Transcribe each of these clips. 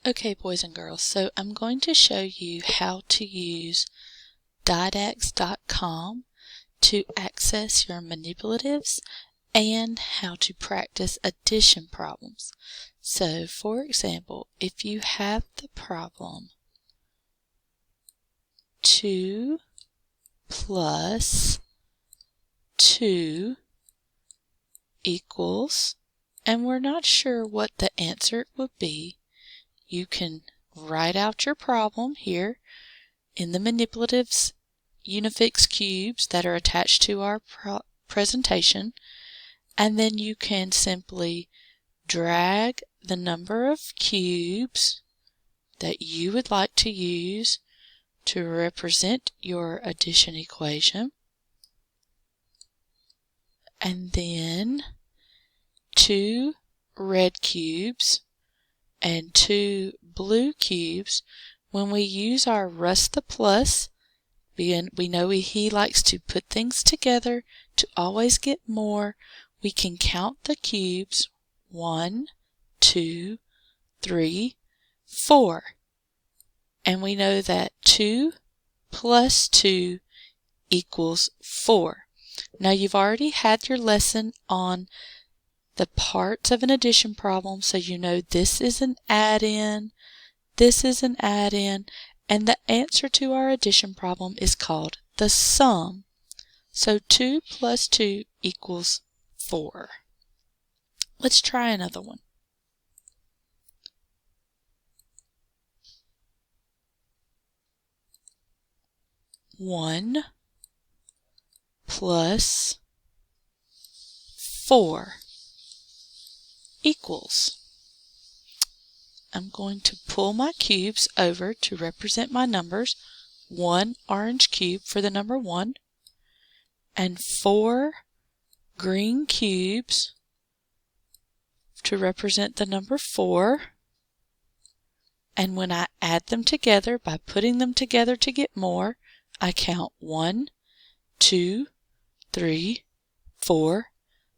Okay, boys and girls, so I'm going to show you how to use didax.com to access your manipulatives and how to practice addition problems. So, for example, if you have the problem 2 plus 2 equals, and we're not sure what the answer would be, you can write out your problem here in the manipulatives Unifix cubes that are attached to our presentation, and then you can simply drag the number of cubes that you would like to use to represent your addition equation, and then 2 red cubes and 2 blue cubes. When we use our Russ the Plus, we know he likes to put things together to always get more. We can count the cubes 1, 2, 3, 4. And we know that 2 plus 2 equals 4. Now you've already had your lesson on the parts of an addition problem, so you know this is an add-in, this is an add-in, and the answer to our addition problem is called the sum. So 2 plus 2 equals 4. Let's try another one. One plus 4 equals. I'm going to pull my cubes over to represent my numbers. 1 orange cube for the number 1, and 4 green cubes to represent the number 4. And when I add them together by putting them together to get more, I count 1, 2, 3, 4,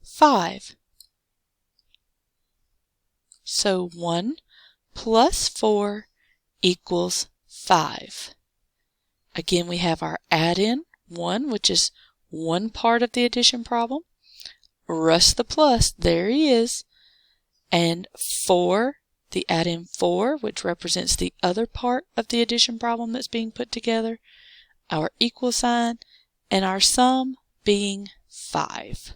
5. So 1 plus 4 equals 5. Again, we have our add-in 1, which is one part of the addition problem. Russ the Plus, there he is. And 4, the add-in 4, which represents the other part of the addition problem that's being put together. Our equal sign, and our sum being 5.